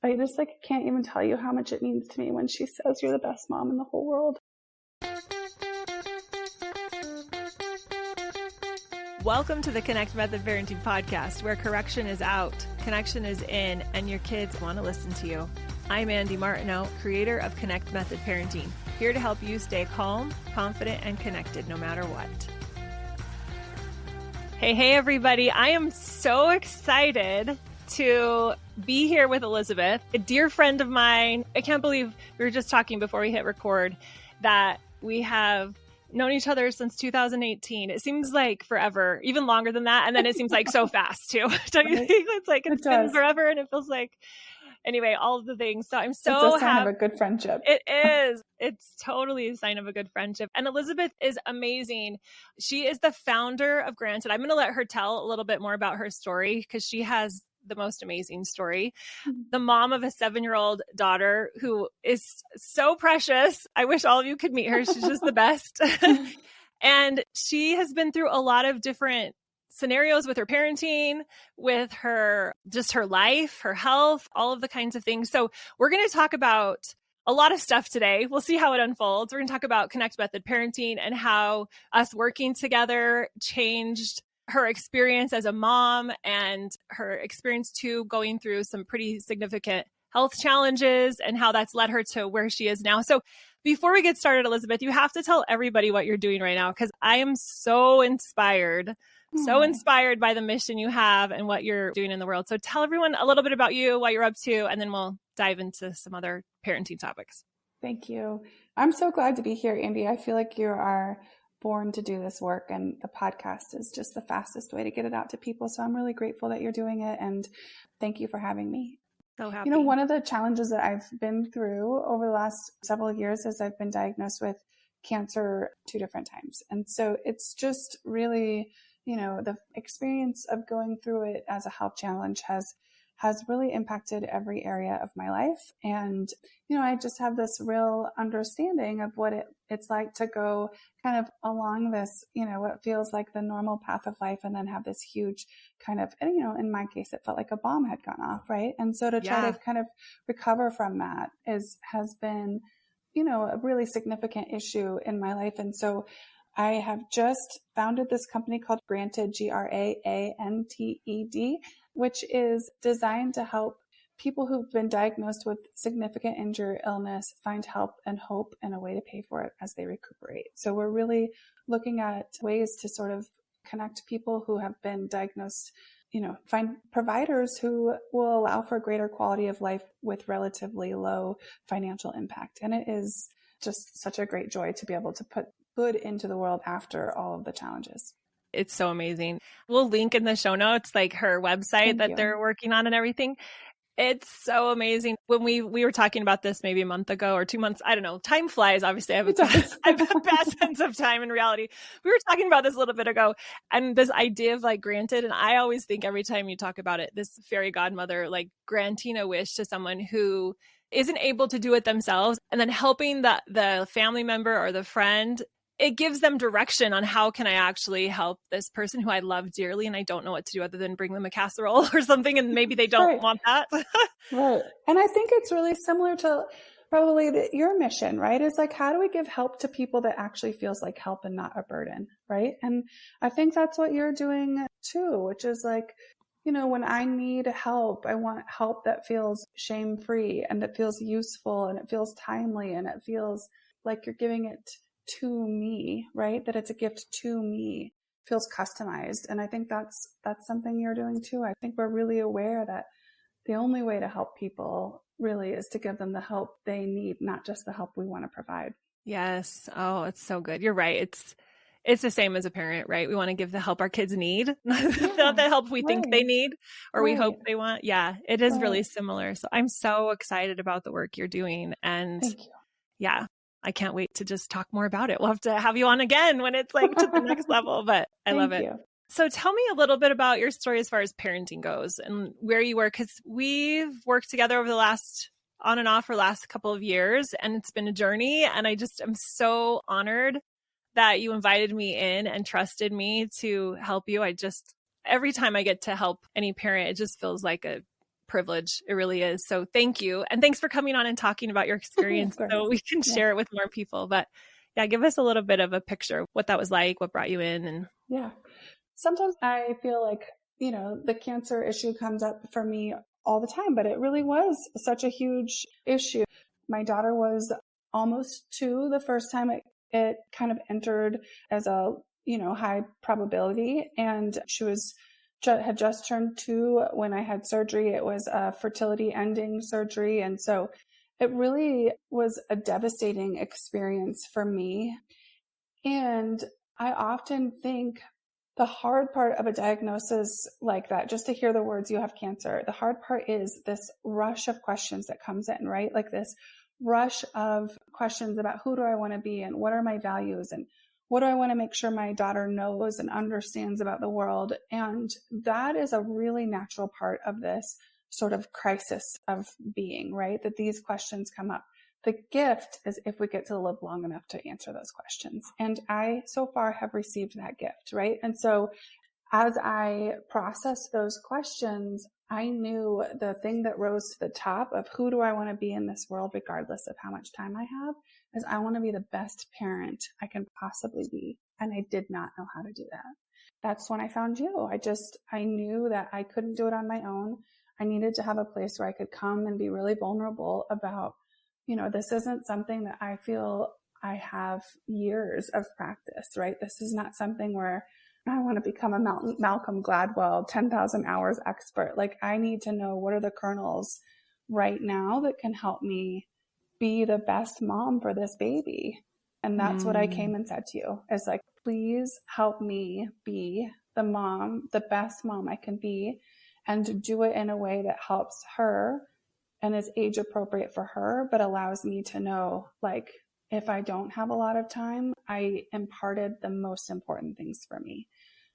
I just can't even tell you how much it means to me when she says you're the best mom in the whole world. Welcome to the Connect Method Parenting Podcast, where correction is out, connection is in, and your kids want to listen to you. I'm Andy Martineau, creator of Connect Method Parenting, here to help you stay calm, confident, and connected no matter what. Hey, everybody. I am so excited to be here with Elizabeth, a dear friend of mine. I can't believe we were just talking before we hit record that we have known each other since 2018. It seems like forever, even longer than that. And then it seems like so fast too. Don't you think? It's like it's been forever and it feels like, anyway, all of the things. So I'm so It's a sign of a good friendship. It is. It's totally a sign of a good friendship. And Elizabeth is amazing. She is the founder of Graanted. I'm going to let her tell a little bit more about her story because she has the most amazing story. The mom of a 7-year-old daughter who is so precious. I wish all of you could meet her. She's just the best. And she has been through a lot of different scenarios with her parenting, with her, just her life, her health, all of the kinds of things. So we're going to talk about a lot of stuff today. We'll see how it unfolds. We're going to talk about Connect Method Parenting and how us working together changed her experience as a mom and her experience too going through some pretty significant health challenges and how that's led her to where she is now. So before we get started, Elizabeth, you have to tell everybody what you're doing right now because I am so inspired by the mission you have and what you're doing in the world. So tell everyone a little bit about you, what you're up to, and then we'll dive into some other parenting topics. Thank you. I'm so glad to be here, Andy. I feel like you are born to do this work, and the podcast is just the fastest way to get it out to people. So I'm really grateful that you're doing it, and thank you for having me. So happy. You know, one of the challenges that I've been through over the last several years is I've been diagnosed with cancer 2 different times. And so it's just really, you know, the experience of going through it as a health challenge has really impacted every area of my life. And, you know, I just have this real understanding of what it's like to go kind of along this, you know, what feels like the normal path of life and then have this huge kind of, and, you know, in my case, it felt like a bomb had gone off, right? And so to try to kind of recover from that has been, you know, a really significant issue in my life. And so I have just founded this company called Graanted, Graanted, which is designed to help people who've been diagnosed with significant injury or illness find help and hope and a way to pay for it as they recuperate. So we're really looking at ways to sort of connect people who have been diagnosed, you know, find providers who will allow for greater quality of life with relatively low financial impact. And it is just such a great joy to be able to put good into the world after all of the challenges. It's so amazing. We'll link in the show notes, like her website that they're working on and everything. It's so amazing. When we were talking about this maybe a month ago or 2 months, I don't know, time flies. Obviously I have a bad sense of time in reality. We were talking about this a little bit ago and this idea of like granted. And I always think every time you talk about it, this fairy godmother, like granting a wish to someone who isn't able to do it themselves and then helping the family member or the friend. It gives them direction on how can I actually help this person who I love dearly and I don't know what to do other than bring them a casserole or something. And maybe they don't want that. Right. And I think it's really similar to probably your mission, right? It's like, how do we give help to people that actually feels like help and not a burden, right? And I think that's what you're doing too, which is like, you know, when I need help, I want help that feels shame-free and it feels useful and it feels timely and it feels like you're giving it to me, right? That it's a gift to me, feels customized. And I think that's something you're doing too. I think we're really aware that the only way to help people really is to give them the help they need, not just the help we want to provide. Yes. Oh, it's so good. You're right. It's the same as a parent, right? We want to give the help our kids need, not the help we think they need or we hope they want. Yeah, it is really similar. So I'm so excited about the work you're doing. And thank you. Yeah, I can't wait to just talk more about it. We'll have to have you on again when it's like to the next level, but I love it. So tell me a little bit about your story as far as parenting goes and where you were, because we've worked together over the last on and off for the last couple of years and it's been a journey. And I just am so honored that you invited me in and trusted me to help you. Every time I get to help any parent, it just feels like a privilege. It really is. So thank you. And thanks for coming on and talking about your experience so we can share it with more people. But yeah, give us a little bit of a picture of what that was like, what brought you in. And yeah. Sometimes I feel like, the cancer issue comes up for me all the time, but it really was such a huge issue. My daughter was almost 2 the first time it kind of entered as a, high probability. And she had just turned 2 when I had surgery. It was a fertility ending surgery. And so it really was a devastating experience for me. And I often think the hard part of a diagnosis like that, just to hear the words, you have cancer, the hard part is this rush of questions that comes in, right? Like this rush of questions about who do I want to be and what are my values and what do I want to make sure my daughter knows and understands about the world. And that is a really natural part of this sort of crisis of being, right? That these questions come up. The gift is if we get to live long enough to answer those questions. And I so far have received that gift, right? And so as I processed those questions, I knew the thing that rose to the top of who do I want to be in this world, regardless of how much time I have, is I want to be the best parent I can possibly be. And I did not know how to do that. That's when I found you. I knew that I couldn't do it on my own. I needed to have a place where I could come and be really vulnerable about, this isn't something that I feel I have years of practice, right? This is not something where I want to become a Malcolm Gladwell 10,000 hours expert. Like, I need to know what are the kernels right now that can help me be the best mom for this baby. And that's what I came and said to you. It's like, please help me be the best mom I can be, and do it in a way that helps her and is age appropriate for her, but allows me to know, like, if I don't have a lot of time, I imparted the most important things for me.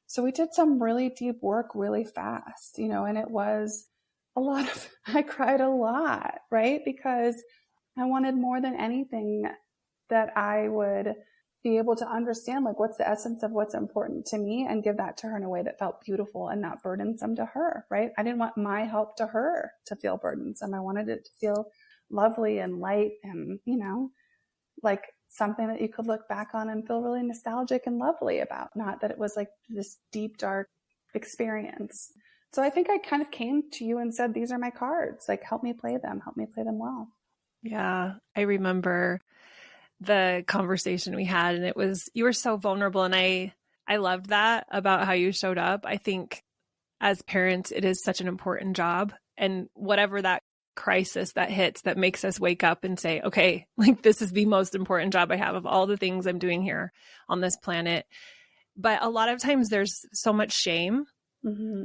So we did some really deep work really fast, and it was I cried a lot, right? Because I wanted more than anything that I would be able to understand, like, what's the essence of what's important to me, and give that to her in a way that felt beautiful and not burdensome to her, right? I didn't want my help to her to feel burdensome. I wanted it to feel lovely and light and, like something that you could look back on and feel really nostalgic and lovely about, not that it was like this deep, dark experience. So I think I kind of came to you and said, these are my cards, like, help me play them well. yeah, I remember the conversation we had, and you were so vulnerable. And I loved that about how you showed up. I think as parents, it is such an important job, and whatever that crisis that hits that makes us wake up and say, okay, like, this is the most important job I have of all the things I'm doing here on this planet. But a lot of times there's so much shame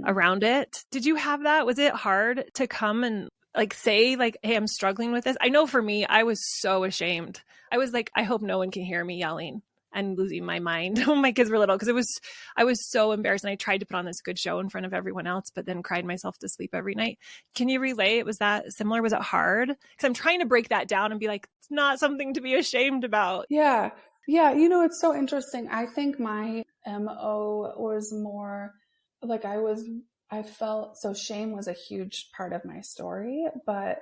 around it. Did you have that? Was it hard to come and say, hey, I'm struggling with this? I know for me, I was so ashamed. I was like, I hope no one can hear me yelling and losing my mind when my kids were little, because I was so embarrassed, and I tried to put on this good show in front of everyone else, but then cried myself to sleep every night. Can you relate? Was that similar? Was it hard? Because I'm trying to break that down and be like, it's not something to be ashamed about. Yeah. It's so interesting. I think my MO was more like I felt so shame was a huge part of my story, but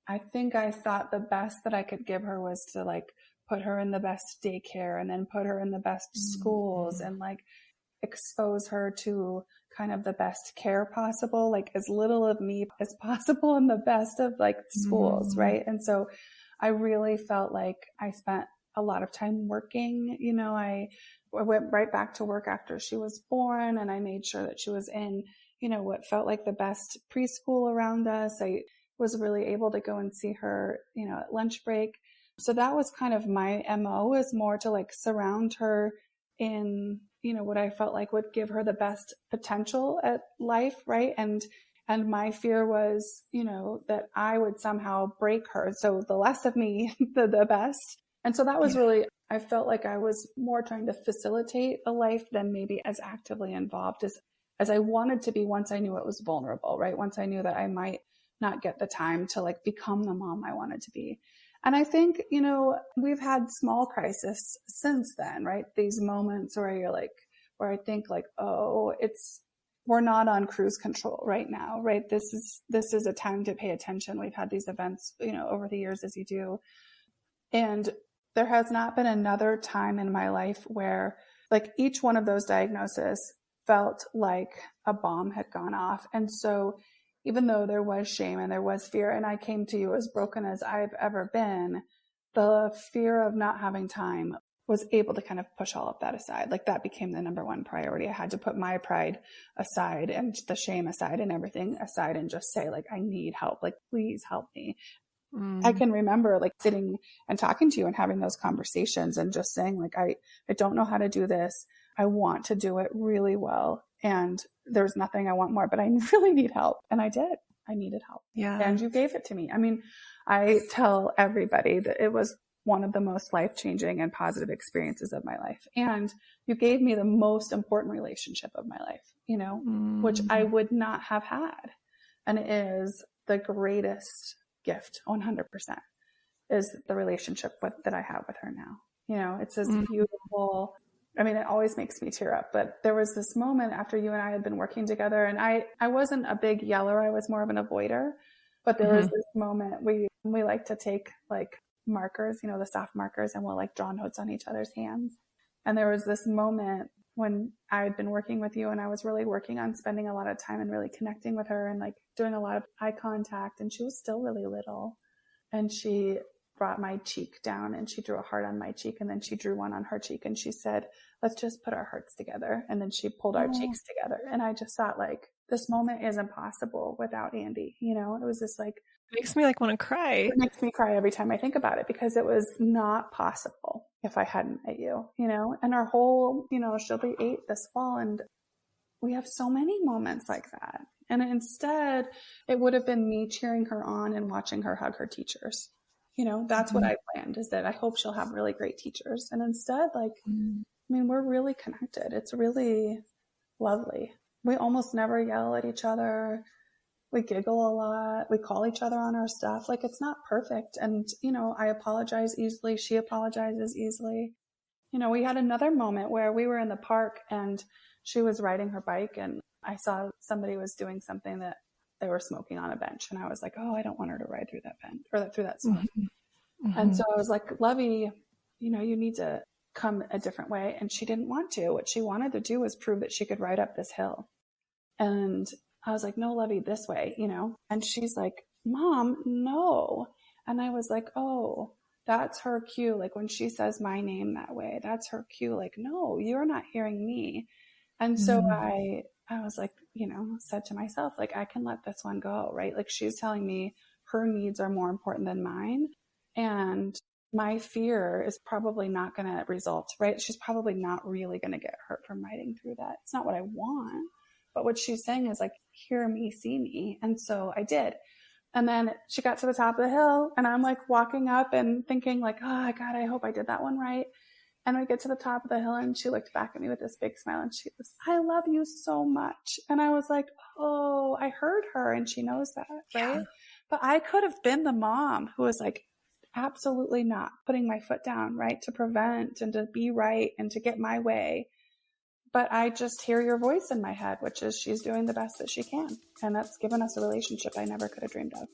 I think I thought the best that I could give her was to, like, put her in the best daycare and then put her in the best schools and, like, expose her to kind of the best care possible, like as little of me as possible in the best of, like, schools, right? And so I really felt like I spent a lot of time working. I went right back to work after she was born, and I made sure that she was in, what felt like the best preschool around us. I was really able to go and see her, at lunch break. So that was kind of my MO, is more to, like, surround her in, what I felt like would give her the best potential at life, right? And my fear was, that I would somehow break her. So the less of me, the best. And so that was really, I felt like I was more trying to facilitate a life than maybe as actively involved as I wanted to be, once I knew it was vulnerable, right? Once I knew that I might not get the time to, like, become the mom I wanted to be. And I think, we've had small crises since then, right? These moments where you're like, where I think, like, oh, it's we're not on cruise control right now, right? This is a time to pay attention. We've had these events, over the years, as you do. And there has not been another time in my life where like each one of those diagnoses felt like a bomb had gone off. And so even though there was shame and there was fear, and I came to you as broken as I've ever been, the fear of not having time was able to kind of push all of that aside. Like that became the number one priority. I had to put my pride aside and the shame aside and everything aside and just say like, I need help. Like, please help me. I can remember like sitting and talking to you and having those conversations and just saying like, I don't know how to do this. I want to do it really well. And there's nothing I want more, but I really need help. And I did. I needed help. Yeah. And you gave it to me. I mean, I tell everybody that it was one of the most life-changing and positive experiences of my life. And you gave me the most important relationship of my life, which I would not have had. And it is the greatest gift, 100%, is the relationship that I have with her now. It's this beautiful, I mean, it always makes me tear up, but there was this moment after you and I had been working together, and I wasn't a big yeller. I was more of an avoider, but there was this moment we like to take like markers, the soft markers, and we'll like draw notes on each other's hands. And there was this moment when I had been working with you and I was really working on spending a lot of time and really connecting with her and like doing a lot of eye contact. And she was still really little. And she brought my cheek down and she drew a heart on my cheek. And then she drew one on her cheek and she said, let's just put our hearts together. And then she pulled our cheeks together. And I just thought like, this moment is impossible without Andy. It was just like, it makes me like want to cry. It makes me cry every time I think about it because it was not possible if I hadn't met you, and our whole, she'll be 8 this fall. And we have so many moments like that. And instead it would have been me cheering her on and watching her hug her teachers. That's what I planned, is that I hope she'll have really great teachers. And instead, like, I mean, we're really connected. It's really lovely. We almost never yell at each other. We giggle a lot. We call each other on our stuff. Like, it's not perfect. And, I apologize easily. She apologizes easily. We had another moment where we were in the park and she was riding her bike and I saw somebody was doing something that they were smoking on a bench. And I was like, oh, I don't want her to ride through that bench or through that smoke. And so I was like, Lovey, you need to come a different way. And she didn't want to. What she wanted to do was prove that she could ride up this hill. And I was like, no, Lovey, this way, and she's like, Mom, no. And I was like, oh, that's her cue. Like when she says my name that way, that's her cue. Like, no, you're not hearing me. And so I was like, said to myself, like, I can let this one go, right? Like she's telling me her needs are more important than mine. And my fear is probably not going to result, right? She's probably not really going to get hurt from riding through that. It's not what I want. But what she's saying is like, hear me, see me. And so I did. And then she got to the top of the hill and I'm like walking up and thinking like, oh God, I hope I did that one right. And we get to the top of the hill and she looked back at me with this big smile and she goes, I love you so much. And I was like, oh, I heard her and she knows that, right? Yeah. But I could have been the mom who was like, absolutely not, putting my foot down, right? To prevent and to be right and to get my way. But I just hear your voice in my head, which is she's doing the best that she can. And that's given us a relationship I never could have dreamed of.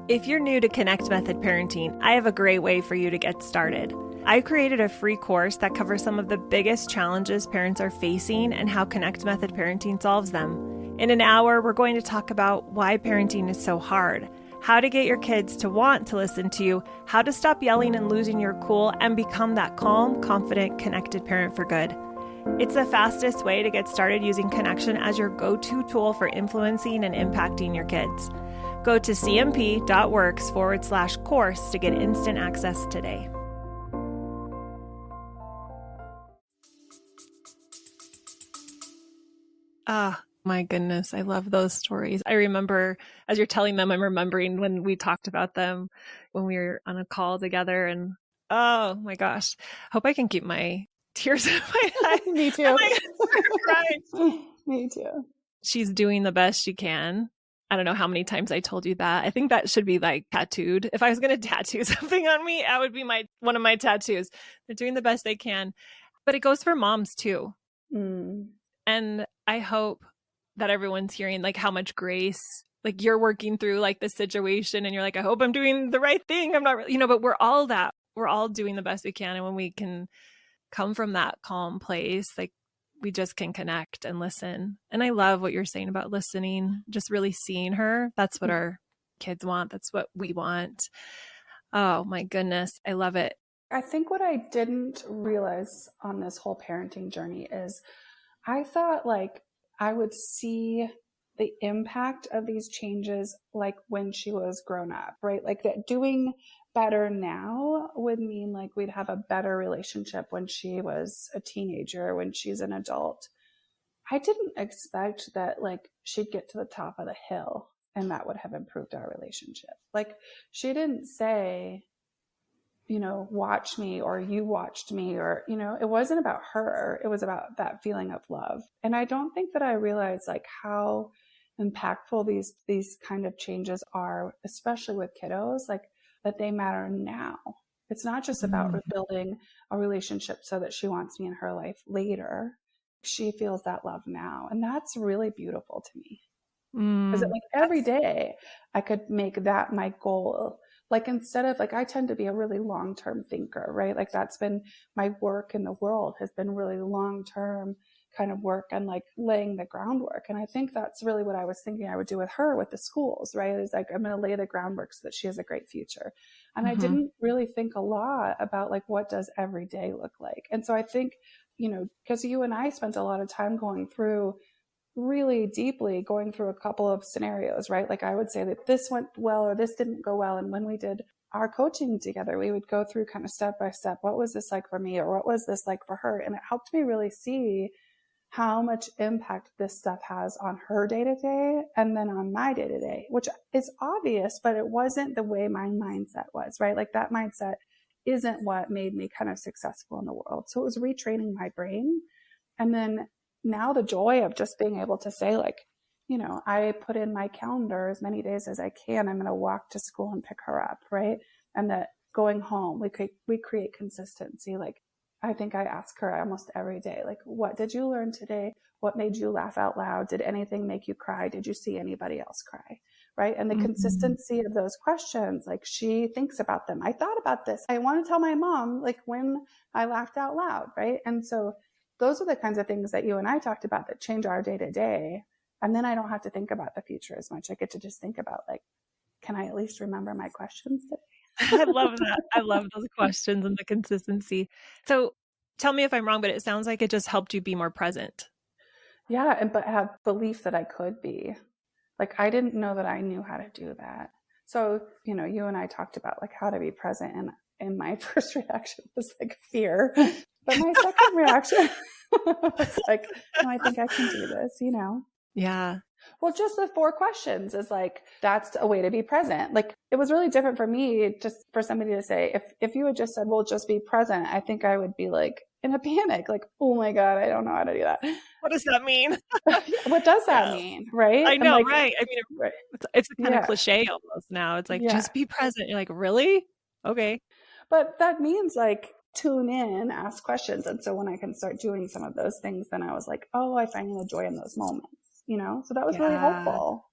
If you're new to Connect Method Parenting, I have a great way for you to get started. I've created a free course that covers some of the biggest challenges parents are facing and how Connect Method Parenting solves them. In an hour, we're going to talk about why parenting is so hard, how to get your kids to want to listen to you, how to stop yelling and losing your cool, and become that calm, confident, connected parent for good. It's the fastest way to get started using connection as your go-to tool for influencing and impacting your kids. Go to cmp.works/course to get instant access today. My goodness, I love those stories. I remember, as you're telling them, I'm remembering when we talked about them when we were on a call together, and oh my gosh, hope I can keep my tears in my eyes. Me too. Right. Me too. She's doing the best she can. I don't know how many times I told you that. I think that should be like tattooed. If I was going to tattoo something on me, that would be one of my tattoos. They're doing the best they can. But it goes for moms too. Mm. And I hope that everyone's hearing like how much grace, like you're working through like the situation and you're like, I hope I'm doing the right thing. I'm not, but we're all that. We're all doing the best we can. And when we can come from that calm place, like we just can connect and listen. And I love what you're saying about listening, just really seeing her. That's what our kids want. That's what we want. Oh my goodness. I love it. I think what I didn't realize on this whole parenting journey is I thought like I would see the impact of these changes like when she was grown up, right? Like that doing better now would mean like we'd have a better relationship when she was a teenager, when she's an adult. I didn't expect that like she'd get to the top of the hill and that would have improved our relationship. Like she didn't say, watch me or you watched me or, it wasn't about her. It was about that feeling of love. And I don't think that I realized like how impactful these kind of changes are, especially with kiddos, like that they matter now. It's not just about rebuilding a relationship so that she wants me in her life later. She feels that love now. And that's really beautiful to me. Because like every day I could make that my goal. Like instead of like, I tend to be a really long-term thinker, right? Like that's been my work in the world has been really long-term kind of work and like laying the groundwork. And I think that's really what I was thinking I would do with her with the schools, right? Is like, I'm going to lay the groundwork so that she has a great future. And I didn't really think a lot about like, what does every day look like? And so I think, because you and I spent a lot of time going through really deeply going through a couple of scenarios, right? Like I would say that this went well or this didn't go well. And when we did our coaching together, we would go through kind of step by step. What was this like for me? Or what was this like for her? And it helped me really see how much impact this stuff has on her day to day and then on my day to day, which is obvious, but it wasn't the way my mindset was, right? Like that mindset isn't what made me kind of successful in the world. So it was retraining my brain. And then now the joy of just being able to say like, I put in my calendar as many days as I can. I'm going to walk to school and pick her up. Right. And that going home, we create consistency. Like, I think I ask her almost every day, like, what did you learn today? What made you laugh out loud? Did anything make you cry? Did you see anybody else cry? Right. And the consistency of those questions, like she thinks about them. I thought about this. I want to tell my mom, like when I laughed out loud. Right. And so those are the kinds of things that you and I talked about that change our day to day. And then I don't have to think about the future as much. I get to just think about like, can I at least remember my questions today? I love that. I love those questions and the consistency. So tell me if I'm wrong, but it sounds like it just helped you be more present. Yeah. But have belief that I could be. Like, I didn't know that I knew how to do that. So, you and I talked about like how to be present. And my first reaction was like fear. But my second reaction was like, no, I think I can do this, Yeah. Well, just the 4 questions is like, that's a way to be present. Like, it was really different for me just for somebody to say, if you had just said, well, just be present, I think I would be like in a panic, like, oh my God, I don't know how to do that. What does that mean? What does that mean? Right? I know, like, right. I mean, it's a kind of cliche almost now. It's like, just be present. You're like, really? Okay. But that means like tune in, ask questions. And so when I can start doing some of those things, then I was like, oh, I find the joy in those moments, so that was really helpful.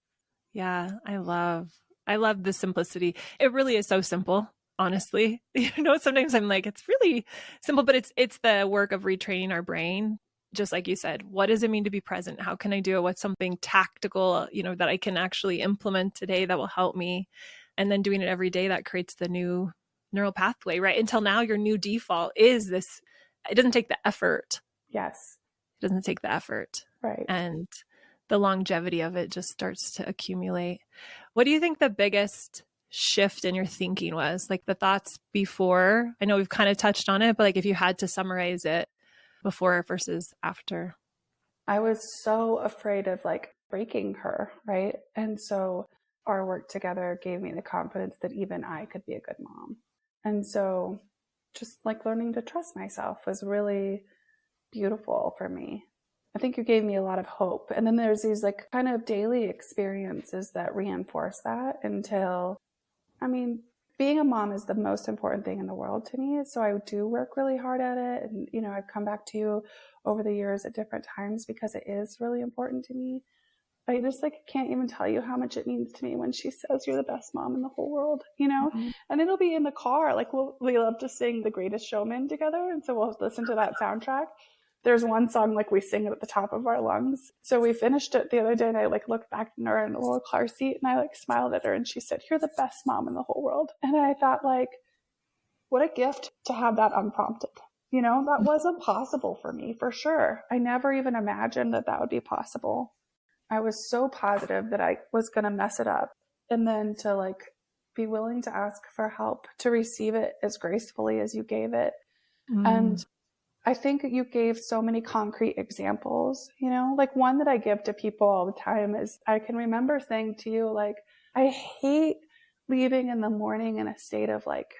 Yeah. I love the simplicity. It really is so simple, honestly. Sometimes I'm like, it's really simple, but it's the work of retraining our brain. Just like you said, what does it mean to be present? How can I do it? What's something tactical, that I can actually implement today that will help me? And then doing it every day, that creates the new neural pathway, right? Until now, your new default is this. It doesn't take the effort. Yes. It doesn't take the effort. Right. And the longevity of it just starts to accumulate. What do you think the biggest shift in your thinking was? Like the thoughts before? I know we've kind of touched on it, but like if you had to summarize it before versus after. I was so afraid of like breaking her, right? And so our work together gave me the confidence that even I could be a good mom. And so just like learning to trust myself was really beautiful for me. I think you gave me a lot of hope. And then there's these like kind of daily experiences that reinforce that until, I mean, being a mom is the most important thing in the world to me. So I do work really hard at it. And, you know, I've come back to you over the years at different times because it is really important to me. I just like can't even tell you how much it means to me when she says you're the best mom in the whole world, you know? Mm-hmm. And it'll be in the car. Like we love to sing The Greatest Showman together. And so we'll listen to that soundtrack. There's one song like we sing it at the top of our lungs. So we finished it the other day and I like looked back at her in a little car seat and I like smiled at her and she said, "You're the best mom in the whole world." And I thought like, what a gift to have that unprompted. You know, that wasn't possible for me for sure. I never even imagined that would be possible. I was so positive that I was going to mess it up. And then to like be willing to ask for help, to receive it as gracefully as you gave it. And I think you gave so many concrete examples, you know, like one that I give to people all the time is I can remember saying to you, like, I hate leaving in the morning in a state of like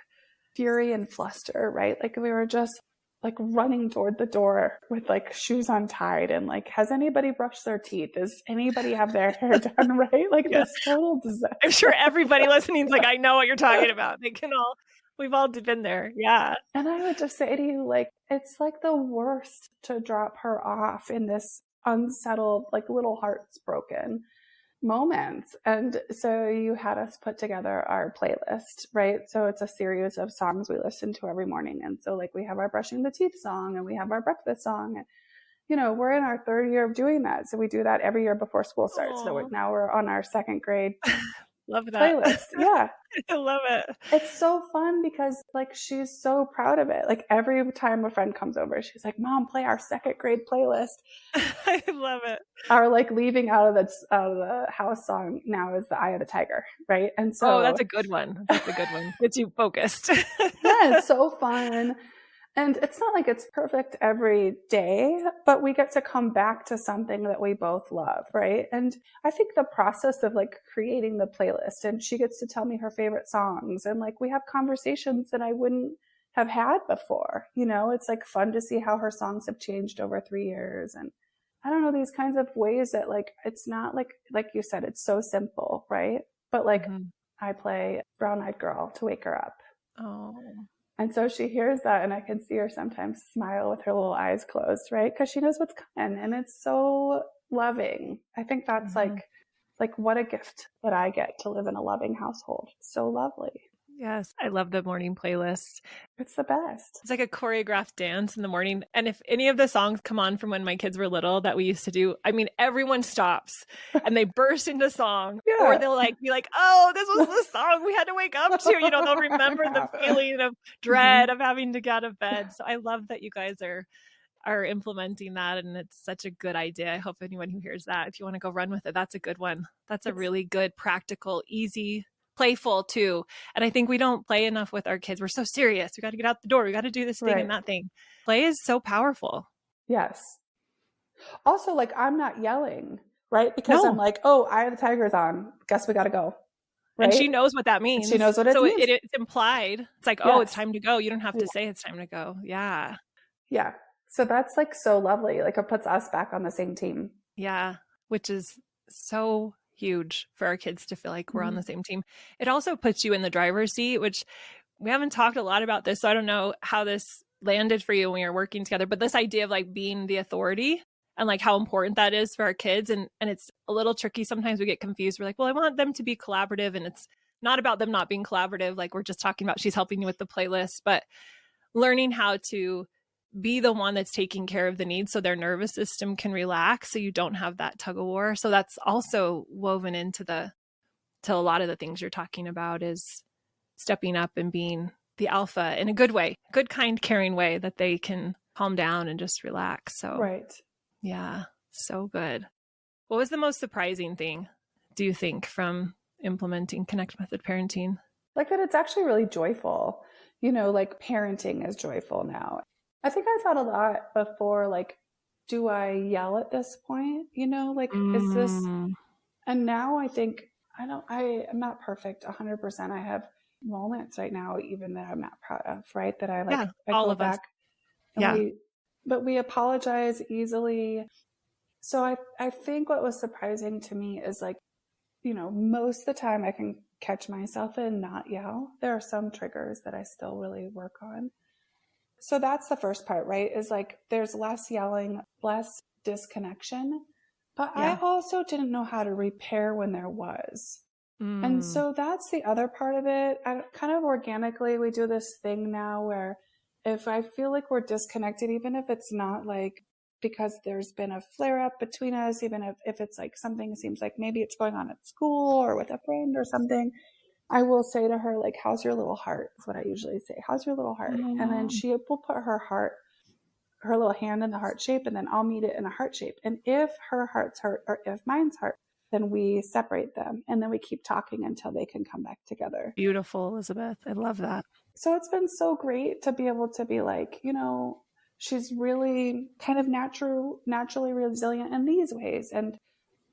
fury and fluster, right? Like we were just like running toward the door with like shoes untied and like, has anybody brushed their teeth? Does anybody have their hair done right? Like this total disaster. I'm sure everybody listening is like, I know what you're talking about. We've all been there. Yeah. And I would just say to you, like, it's like the worst to drop her off in this unsettled, like little hearts broken moments. And so you had us put together our playlist, right? So it's a series of songs we listen to every morning. And so like we have our brushing the teeth song and we have our breakfast song. And, you know, we're in our third year of doing that. So we do that every year before school starts. Aww. So now we're on our second grade love that playlist. Yeah. I love it. It's so fun because like she's so proud of it. Like every time a friend comes over, she's like, "Mom, play our second grade playlist." I love it. Our like leaving out of the house song now is the Eye of the Tiger, right? And so that's a good one. That's a good one. Gets you focused. Yeah, it's so fun. And it's not like it's perfect every day, but we get to come back to something that we both love, right? And I think the process of like creating the playlist and she gets to tell me her favorite songs and like we have conversations that I wouldn't have had before. You know, it's like fun to see how her songs have changed over 3 years. And I don't know, these kinds of ways that like, it's not like you said, it's so simple, right? But like I play Brown Eyed Girl to wake her up. Oh. And so she hears that and I can see her sometimes smile with her little eyes closed, right? Because she knows what's coming and it's so loving. I think that's like what a gift that I get to live in a loving household. So lovely. Yes, I love the morning playlist. It's the best. It's like a choreographed dance in the morning. And if any of the songs come on from when my kids were little that we used to do, I mean, everyone stops and they burst into song. Yeah. Or they'll like be like, "Oh, this was the song we had to wake up to." You know, they'll remember the feeling of dread of having to get out of bed. So I love that you guys are implementing that. And it's such a good idea. I hope anyone who hears that, if you want to go run with it, that's a good one. That's a really good, practical, easy, playful too. And I think we don't play enough with our kids. We're so serious. We got to get out the door. We got to do this thing and that thing. Play is so powerful. Yes. Also, like I'm not yelling, right? Because I'm like, "Oh, Eye of the Tiger's on. Guess we got to go." Right? And she knows what that means. And she knows what it means. So it's implied. It's like, "Oh, it's time to go." You don't have to say it's time to go. Yeah. Yeah. So that's like so lovely. Like it puts us back on the same team. Yeah. Which is so huge for our kids to feel like we're on the same team. It also puts you in the driver's seat, which we haven't talked a lot about this. So I don't know how this landed for you when you're working together, but this idea of like being the authority and like how important that is for our kids. And it's a little tricky. Sometimes we get confused. We're like, well, I want them to be collaborative. And it's not about them not being collaborative. Like we're just talking about, she's helping you with the playlist, but learning how to be the one that's taking care of the needs so their nervous system can relax so you don't have that tug of war. So that's also woven into to a lot of the things you're talking about is stepping up and being the alpha in a good way, good, kind, caring way that they can calm down and just relax. So yeah, so good. What was the most surprising thing, do you think, from implementing Connect Method parenting? Like that it's actually really joyful. You know, like parenting is joyful now. I think I thought a lot before, like, do I yell at this point? You know, like, is this, and now I think, I am not perfect 100%. I have moments right now, even that I'm not proud of, right? That I like, I all go of back. Us. Yeah. But we apologize easily. So I think what was surprising to me is like, most of the time I can catch myself and not yell. There are some triggers that I still really work on. So that's the first part, right? Is like there's less yelling, less disconnection. But I Yeah. also didn't know how to repair when there was. And Mm. so that's the other part of it. I kind of organically, we do this thing now where if I feel like we're disconnected, even if it's not like because there's been a flare up between us, even if it's like something seems like maybe it's going on at school or with a friend or something, I will say to her, like, how's your little heart? Is what I usually say. How's your little heart? And then Mm. she will put her little hand in the heart shape, and then I'll meet it in a heart shape. And if her heart's hurt or if mine's hurt, then we separate them and then we keep talking until they can come back together. Beautiful, Elizabeth. I love that. So it's been so great to be able to be like, she's really kind of naturally resilient in these ways and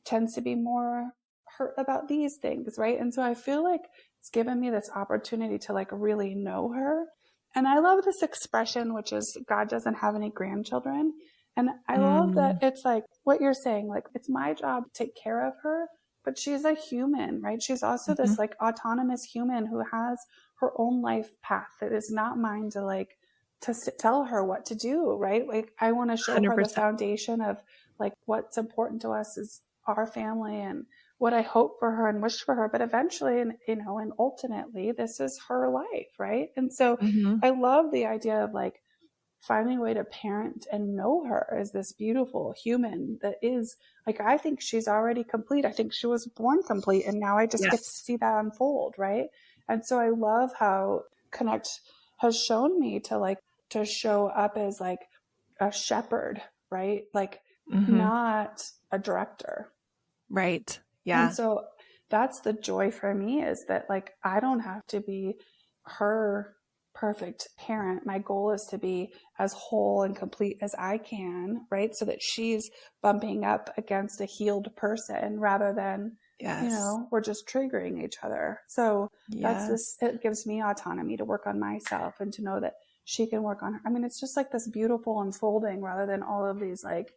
tends to be more hurt about these things, right? And so I feel like it's given me this opportunity to like really know her. And I love this expression, which is God doesn't have any grandchildren. And I love that Mm. it's like what you're saying, like it's my job to take care of her, but she's a human, right? She's also Mm-hmm. this like autonomous human who has her own life path that is not mine to like to tell her what to do, right? Like I want to show her the 100%. foundation of like what's important to us is our family and what I hope for her and wish for her. But eventually, and ultimately, this is her life, right? And so Mm-hmm. I love the idea of like finding a way to parent and know her as this beautiful human that is like, I think she's already complete. I think she was born complete. And now I just get to Yes. see that unfold, right? And so I love how Connect has shown me to show up as like a shepherd, right? Like Mm-hmm. not a director. Right. And Yeah. so that's the joy for me is that like I don't have to be her perfect parent. My goal is to be as whole and complete as I can, right? So that she's bumping up against a healed person rather than, Yes. we're just triggering each other. So Yes. it gives me autonomy to work on myself and to know that she can work on her. I mean, it's just like this beautiful unfolding rather than all of these like,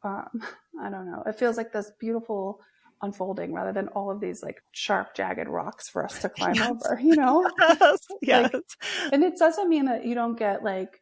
um, I don't know. It feels like this beautiful unfolding rather than all of these like sharp, jagged rocks for us to climb Yes. over, Yes. Yes. like, and it doesn't mean that you don't get like,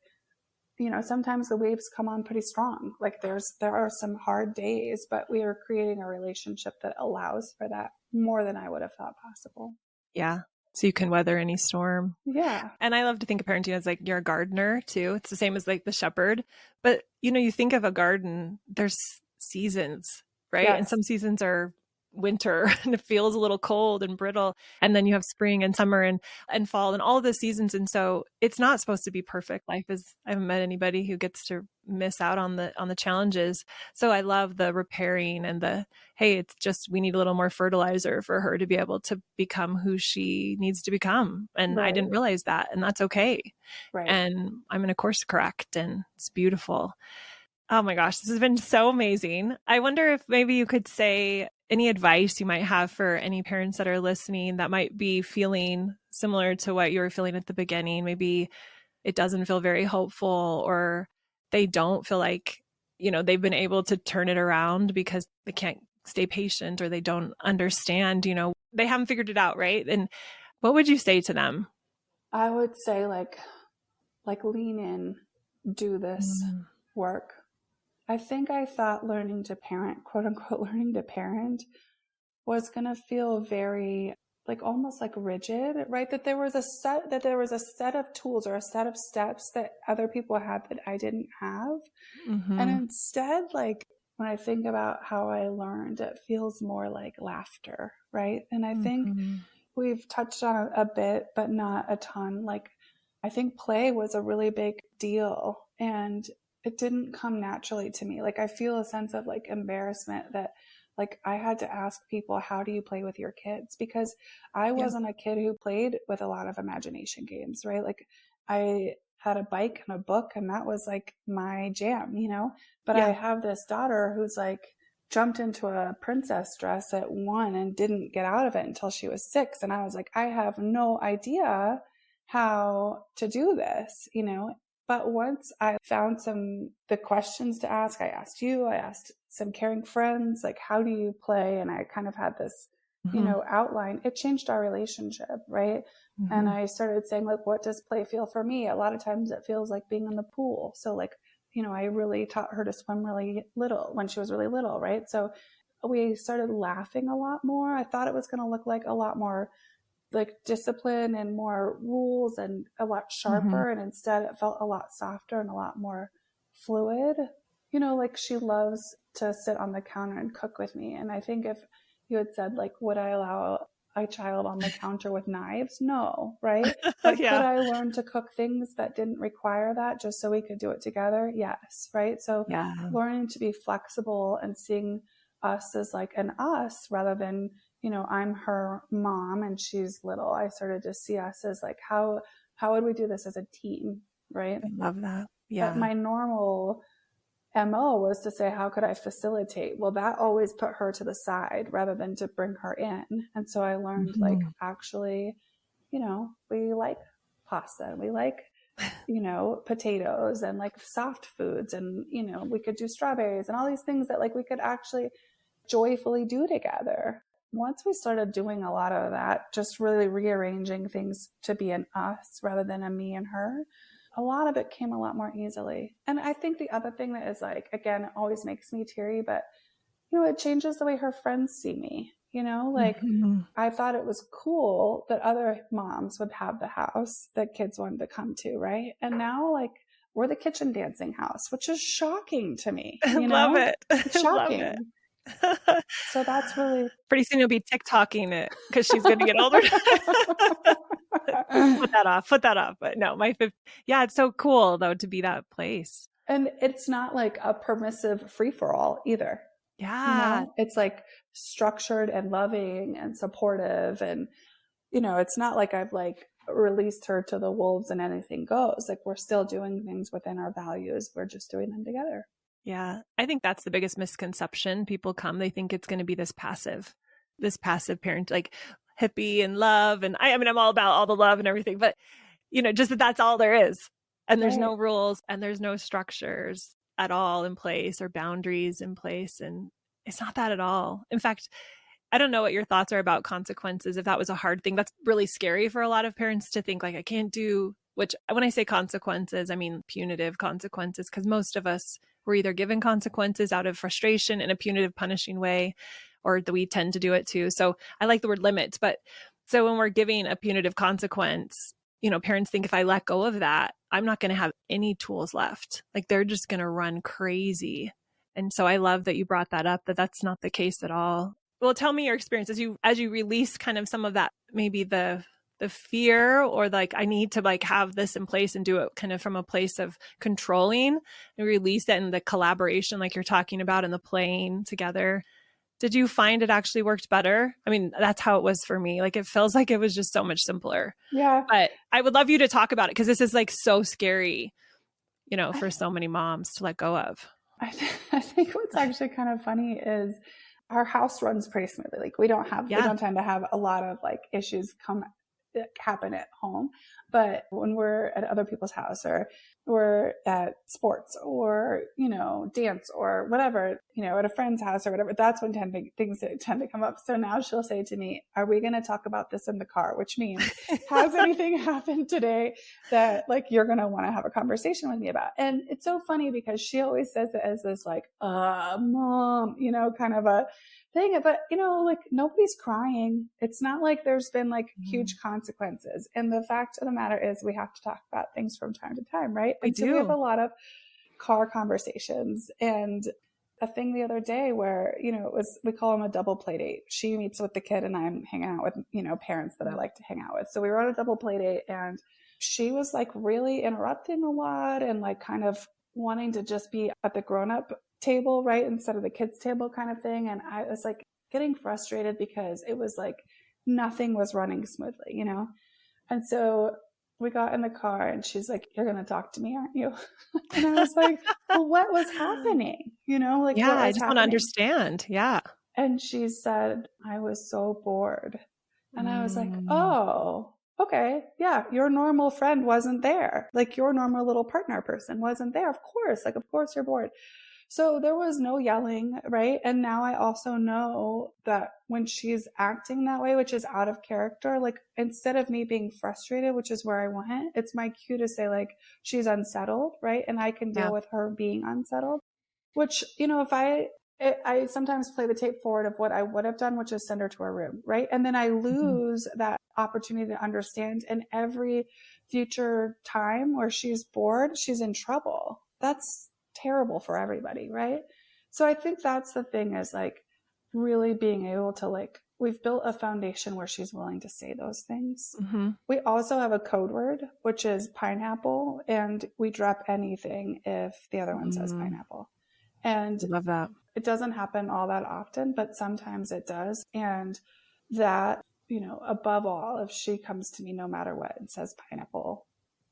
sometimes the waves come on pretty strong. Like there are some hard days, but we are creating a relationship that allows for that more than I would have thought possible. Yeah. So you can weather any storm. Yeah. And I love to think of parenting as like you're a gardener too. It's the same as like the shepherd. But you think of a garden, there's seasons, right? And Yes. some seasons are winter and it feels a little cold and brittle. And then you have spring and summer and fall and all of the seasons. And so it's not supposed to be perfect. Life is I haven't met anybody who gets to miss out on the challenges. So I love the repairing and the hey, it's just we need a little more fertilizer for her to be able to become who she needs to become. And I Right. didn't realize that. And that's okay. Right. And I'm going to course correct. And it's beautiful. Oh my gosh, this has been so amazing. I wonder if maybe you could say any advice you might have for any parents that are listening that might be feeling similar to what you were feeling at the beginning. Maybe it doesn't feel very hopeful or they don't feel like, they've been able to turn it around because they can't stay patient or they don't understand, they haven't figured it out, right? And what would you say to them? I would say like lean in, do this Mm. work. I think I thought learning to parent, quote unquote, learning to parent was going to feel very like almost like rigid, right? That there was a set of tools or a set of steps that other people had that I didn't have. And Mm-hmm. instead, like when I think about how I learned, it feels more like laughter, right? And I think Mm-hmm. we've touched on a bit, but not a ton. Like I think play was a really big deal and it didn't come naturally to me. Like I feel a sense of like embarrassment that like I had to ask people, how do you play with your kids? Because I Yeah. wasn't a kid who played with a lot of imagination games, right? Like I had a bike and a book and that was like my jam, but I Yeah. have this daughter who's like jumped into a princess dress at 1 and didn't get out of it until she was 6. And I was like, I have no idea how to do this, But once I found the questions to ask, I asked you, I asked some caring friends, like, how do you play? And I kind of had this, outline. It changed our relationship, right? And I started saying, like, what does play feel for me? A lot of times it feels like being in the pool. So like, I really taught her to swim really little when she was really little, right? So we started laughing a lot more. I thought it was going to look like a lot more like discipline and more rules and a lot sharper. And instead it felt a lot softer and a lot more fluid. Like she loves to sit on the counter and cook with me. And I think if you had said, like, would I allow a child on the counter with knives? No, right? But could Yeah. I learn to cook things that didn't require that just so we could do it together? Yes, right? So learning to be flexible and seeing us as like an us rather than, I'm her mom and she's little. I started to see us as like, how would we do this as a team, right? I love that. But my normal MO was to say, how could I facilitate? Well, that always put her to the side rather than to bring her in. And so I learned like, actually, we like pasta, we like, potatoes and like soft foods and, we could do strawberries and all these things that like we could actually joyfully do together. Once we started doing a lot of that, just really rearranging things to be an us rather than a me and her, a lot of it came a lot more easily. And I think the other thing that is like, again, it always makes me teary, but it changes the way her friends see me. Like I thought it was cool that other moms would have the house that kids wanted to come to, right? And now like we're the kitchen dancing house, which is shocking to me. Love it. It's shocking. Love it. So that's really pretty soon you'll be TikToking it because she's going to get older. Put that off. But no, it's so cool though to be that place. And it's not like a permissive free for all either. Yeah. It's like structured and loving and supportive. And, it's not like I've like released her to the wolves and anything goes. Like we're still doing things within our values. We're just doing them together. Yeah. I think that's the biggest misconception. People come, they think it's going to be this passive parent, like hippie and love. And I mean, I'm all about all the love and everything, but just that's all there is. And there's no rules and there's no structures at all in place or boundaries in place. And it's not that at all. In fact, I don't know what your thoughts are about consequences. If that was a hard thing, that's really scary for a lot of parents to think like, I can't do, which when I say consequences, I mean punitive consequences, because most of us were either given consequences out of frustration in a punitive punishing way, or that we tend to do it too. So I like the word limits, but so when we're giving a punitive consequence, parents think if I let go of that, I'm not going to have any tools left. Like they're just going to run crazy. And so I love that you brought that up, that that's not the case at all. Well, tell me your experience as you release kind of some of that, maybe the fear or like, I need to like have this in place and do it kind of from a place of controlling and release it and the collaboration, like you're talking about, and the playing together. Did you find it actually worked better? I mean, that's how it was for me. Like, it feels like it was just so much simpler. Yeah. But I would love you to talk about it because this is like so scary, for so many moms to let go of. I think what's actually kind of funny is our house runs pretty smoothly. Like we don't tend to have a lot of like issues happen at home. But when we're at other people's house or we're at sports or, dance or whatever, at a friend's house or whatever, that's when things tend to come up. So now she'll say to me, are we going to talk about this in the car? Which means, has anything happened today that like you're going to want to have a conversation with me about? And it's so funny because she always says it as this like, mom, kind of a thing. But, like nobody's crying. It's not like there's been like huge consequences. And the fact of the matter is we have to talk about things from time to time, right? So we have a lot of car conversations. And a thing the other day where, we call them a double play date. She meets with the kid and I'm hanging out with, parents that I like to hang out with. So we were on a double play date and she was like really interrupting a lot and like kind of wanting to just be at the grown-up table, right, instead of the kids table kind of thing. And I was like getting frustrated because it was like nothing was running smoothly, And so we got in the car and she's like, you're going to talk to me, aren't you? And I was like, well, what was happening? Like, yeah, I just want to understand. Yeah. And she said, I was so bored. And I was like, oh, okay, yeah, your normal friend wasn't there. Like your normal little partner person wasn't there. Of course you're bored. So there was no yelling, right? And now I also know that when she's acting that way, which is out of character, like instead of me being frustrated, which is where I went, it's my cue to say like she's unsettled, right? And I can deal Yeah. with her being unsettled, which, if I sometimes play the tape forward of what I would have done, which is send her to her room, right? And then I lose that opportunity to understand. And every future time where she's bored, she's in trouble. That's terrible for everybody, right? So I think that's the thing, is like really being able to, like, we've built a foundation where she's willing to say those things. We also have a code word, which is pineapple, and we drop anything if the other one says pineapple. And I love that. it doesn't happen all that often, but sometimes it does. And that, above all, if she comes to me no matter what and says pineapple,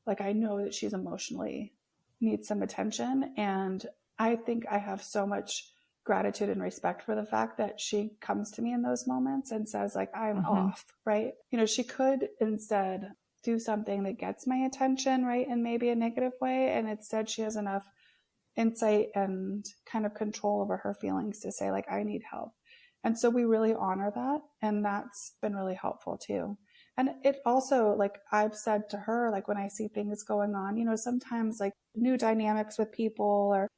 like I know that she's emotionally needs some attention. And I think I have so much gratitude and respect for the fact that she comes to me in those moments and says like, I'm off, right? She could instead do something that gets my attention, right? In maybe a negative way. And instead she has enough insight and kind of control over her feelings to say like, I need help. And so we really honor that. And that's been really helpful too. And it also, like I've said to her, like when I see things going on, sometimes like new dynamics with people, or,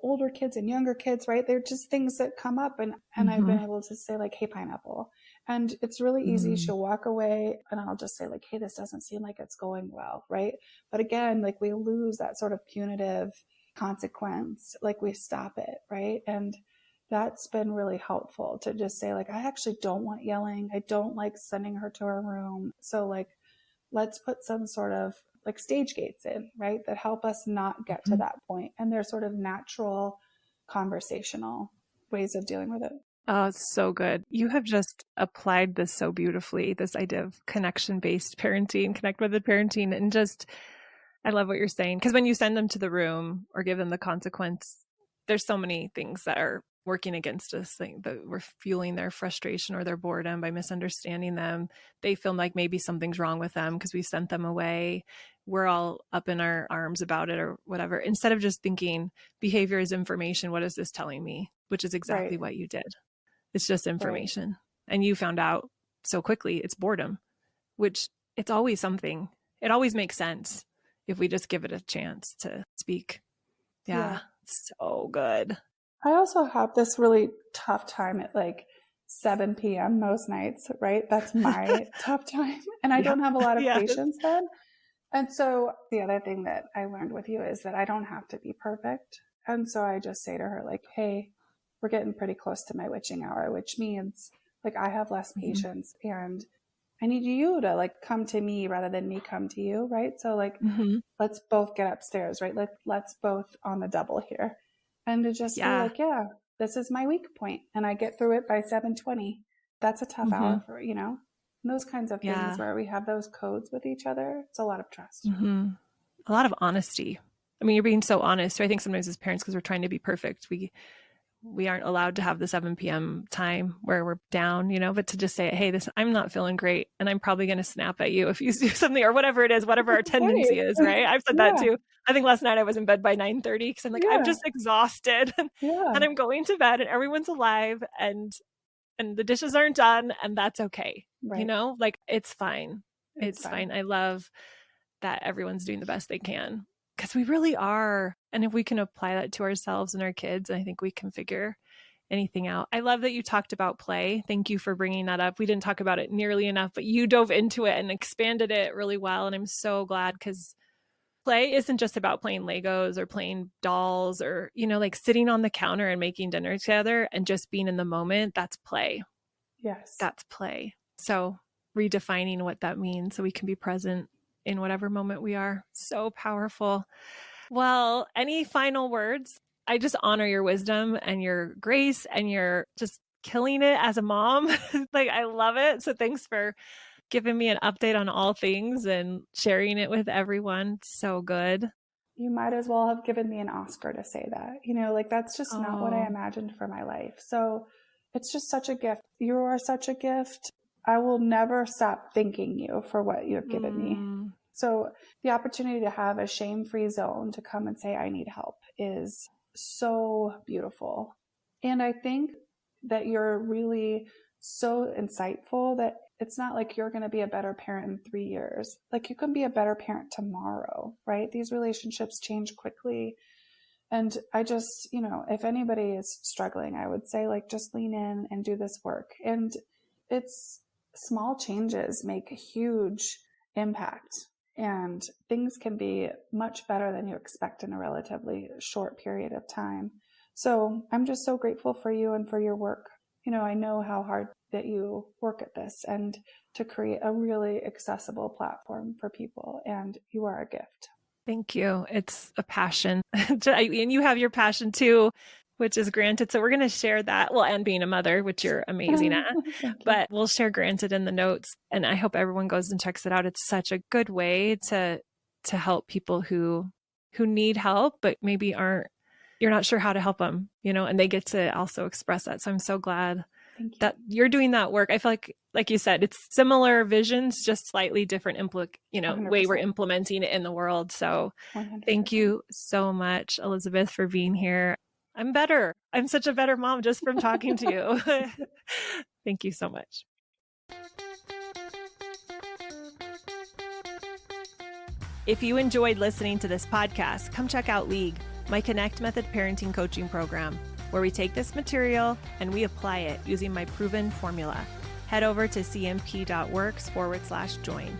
older kids and younger kids, right? They're just things that come up, and I've been able to say like, hey, pineapple. And it's really easy. She'll walk away and I'll just say like, hey, this doesn't seem like it's going well. Right. But again, like we lose that sort of punitive consequence, like we stop it, right? And that's been really helpful to just say like, I actually don't want yelling. I don't like sending her to her room. So like, let's put some sort of like stage gates in, right? That help us not get to that point. And they're sort of natural conversational ways of dealing with it. Oh, it's so good. You have just applied this so beautifully, this idea of connection-based parenting, connect-with parenting, and just, I love what you're saying. Because when you send them to the room or give them the consequence, there's so many things that are working against us, that we're fueling their frustration or their boredom by misunderstanding them. They feel like maybe something's wrong with them because we sent them away. We're all up in our arms about it or whatever. Instead of just thinking behavior is information, what is this telling me? Which is exactly what you did. It's just information. Right. And you found out so quickly it's boredom, which it's always something. It always makes sense if we just give it a chance to speak. Yeah. So good. I also have this really tough time at like 7 p.m. most nights, right? That's my tough time. And I don't have a lot of patience then. And so the other thing that I learned with you is that I don't have to be perfect. And so I just say to her like, hey, we're getting pretty close to my witching hour, which means like I have less patience and I need you to like come to me rather than me come to you, right? So like, let's both get upstairs, right? Let's both on the double here. And to just be like, yeah, this is my weak point, and I get through it by 7:20. That's a tough hour for, those kinds of things where we have those codes with each other. It's a lot of trust. A lot of honesty. I mean, you're being so honest. So I think sometimes as parents, because we're trying to be perfect, we aren't allowed to have the 7 p.m. time where we're down, but to just say, hey, I'm not feeling great. And I'm probably going to snap at you if you do something or whatever it is, whatever our tendency is, right? I've said that too. I think last night I was in bed by 9:30 because I'm like, I'm just exhausted and I'm going to bed and everyone's alive and the dishes aren't done and that's okay. Right. Like it's fine. It's fine. I love that everyone's doing the best they can. Because we really are. And if we can apply that to ourselves and our kids, I think we can figure anything out. I love that you talked about play. Thank you for bringing that up. We didn't talk about it nearly enough, but you dove into it and expanded it really well. And I'm so glad because play isn't just about playing Legos or playing dolls or, like sitting on the counter and making dinner together and just being in the moment. That's play. Yes. That's play. So redefining what that means so we can be present in whatever moment we are. So powerful. Well, any final words? I just honor your wisdom and your grace and you're just killing it as a mom. Like, I love it. So thanks for giving me an update on all things and sharing it with everyone. So good. You might as well have given me an Oscar to say that, like that's just not what I imagined for my life. So it's just such a gift. You are such a gift. I will never stop thanking you for what you have given me. So the opportunity to have a shame-free zone to come and say, I need help is so beautiful. And I think that you're really so insightful that it's not like you're going to be a better parent in 3 years. Like you can be a better parent tomorrow, right? These relationships change quickly. And I just, if anybody is struggling, I would say like, just lean in and do this work. And it's small changes make a huge impact, and things can be much better than you expect in a relatively short period of time. So I'm just so grateful for you and for your work. I know how hard that you work at this and to create a really accessible platform for people, and you are a gift. Thank you. It's a passion. And you have your passion too, which is Graanted. So we're going to share that. Well, and being a mother, which you're amazing at. But we'll share Graanted in the notes. And I hope everyone goes and checks it out. It's such a good way to help people who need help, but maybe you're not sure how to help them, and they get to also express that. So I'm so glad that you're doing that work. I feel like you said, it's similar visions, just slightly different way we're implementing it in the world. So 100%. Thank you so much, Elizabeth, for being here. I'm better. I'm such a better mom just from talking to you. Thank you so much. If you enjoyed listening to this podcast, come check out League, my Connect Method parenting coaching program, where we take this material and we apply it using my proven formula. Head over to cmp.works/join.